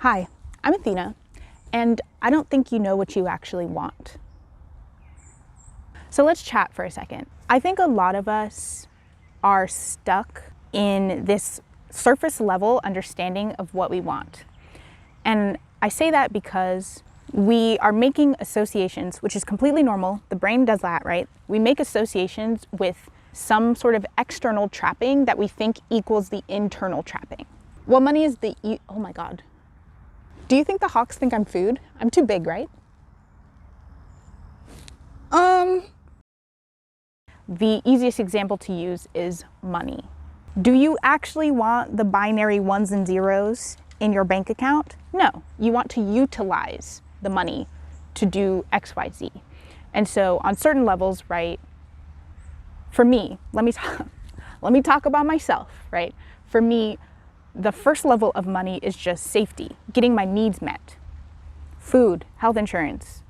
Hi, I'm Athena, and I don't think you know what you actually want. So let's chat for a second. I think a lot of us are stuck in this surface level understanding of what we want. And I say that because we are making associations, which is completely normal. The brain does that, right? We make associations with some sort of external trapping that we think equals the internal trapping. Well, money is oh my God. Do you think the hawks think I'm food? I'm too big, right? The easiest example to use is money. Do you actually want the binary ones and zeros in your bank account? No, you want to utilize the money to do X, Y, Z. And so on certain levels, right, for me, let me talk about myself, right? For me, the first level of money is just safety, getting my needs met. Food, health insurance,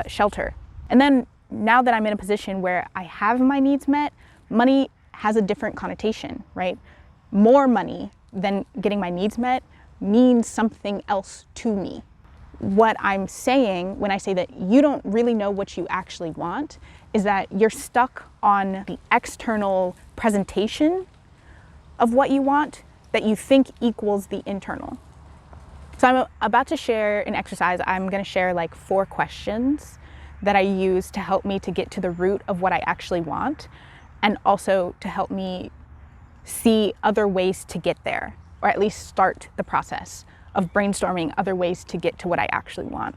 shelter. And then now that I'm in a position where I have my needs met, money has a different connotation, right? More money than getting my needs met means something else to me. What I'm saying when I say that you don't really know what you actually want is that you're stuck on the external presentation of what you want that you think equals the internal. So I'm about to share an exercise. I'm going to share like 4 questions that I use to help me to get to the root of what I actually want, and also to help me see other ways to get there, or at least start the process of brainstorming other ways to get to what I actually want.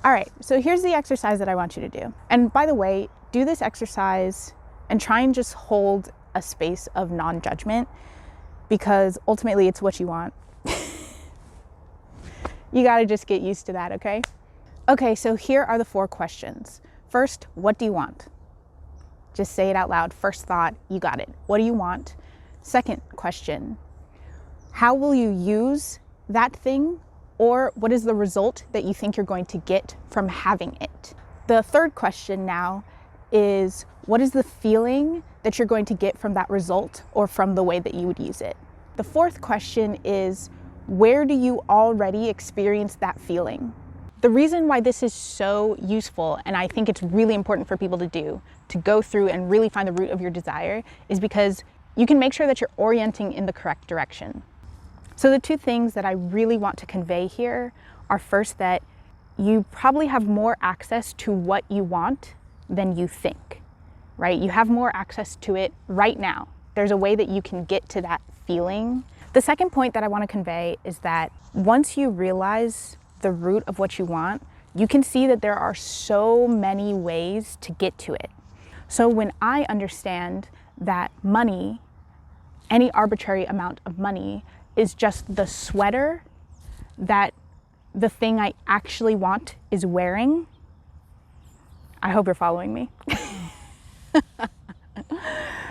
All right, so here's the exercise that I want you to do. And by the way, do this exercise and try and just hold a space of non-judgment, because ultimately it's what you want. You gotta just get used to that, okay? Okay, so here are the 4 questions. First, what do you want? Just say it out loud. First thought, you got it. What do you want? Second question, how will you use that thing? Or what is the result that you think you're going to get from having it? The third question now is, what is the feeling that you're going to get from that result or from the way that you would use it? The fourth question is, where do you already experience that feeling? The reason why this is so useful, and I think it's really important for people to do, to go through and really find the root of your desire, is because you can make sure that you're orienting in the correct direction. So the 2 things that I really want to convey here are, first, that you probably have more access to what you want than you think, right? You have more access to it right now. There's a way that you can get to that feeling. The second point that I want to convey is that once you realize the root of what you want, you can see that there are so many ways to get to it. So when I understand that money, any arbitrary amount of money, is just the sweater that the thing I actually want is wearing, I hope you're following me.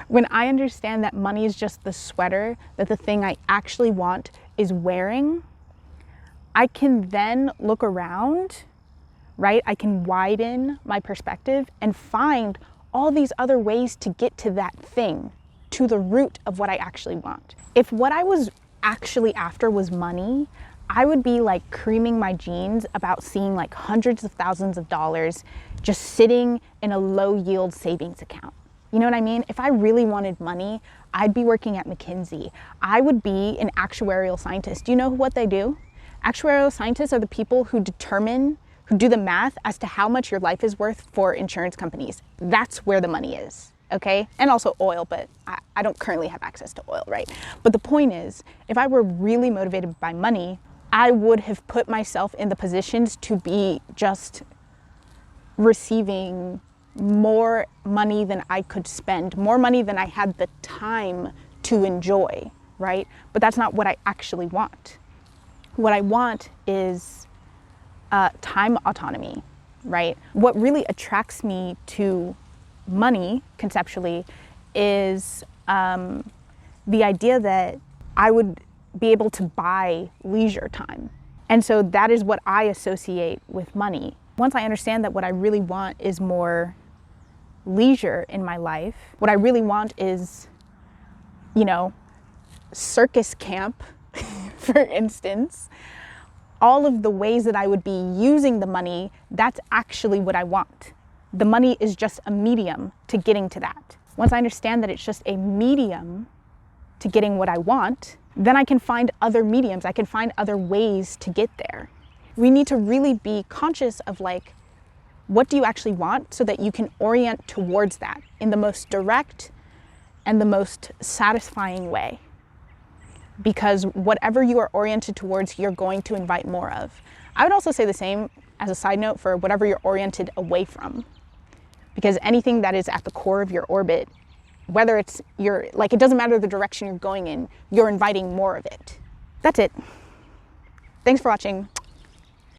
When I understand that money is just the sweater that the thing I actually want is wearing, I can then look around, right? I can widen my perspective and find all these other ways to get to that thing, to the root of what I actually want. If what I was actually after was money, I would be like creaming my jeans about seeing like hundreds of thousands of dollars just sitting in a low yield savings account. You know what I mean? If I really wanted money, I'd be working at McKinsey. I would be an actuarial scientist. Do you know what they do? Actuarial scientists are the people who do the math as to how much your life is worth for insurance companies. That's where the money is, okay? And also oil, but I don't currently have access to oil, right? But the point is, if I were really motivated by money, I would have put myself in the positions to be just receiving more money than I could spend, more money than I had the time to enjoy, right? But that's not what I actually want. What I want is time autonomy, right? What really attracts me to money conceptually is the idea that I would be able to buy leisure time. And so that is what I associate with money. Once I understand that what I really want is more leisure in my life, what I really want is, circus camp for instance, all of the ways that I would be using the money, that's actually what I want. The money is just a medium to getting to that. Once I understand that it's just a medium to getting what I want, then I can find other mediums. I can find other ways to get there. We need to really be conscious of like, what do you actually want so that you can orient towards that in the most direct and the most satisfying way. Because whatever you are oriented towards, you're going to invite more of. I would also say the same as a side note for whatever you're oriented away from. Because anything that is at the core of your orbit, whether it's it doesn't matter the direction you're going in, you're inviting more of it. That's it. Thanks for watching.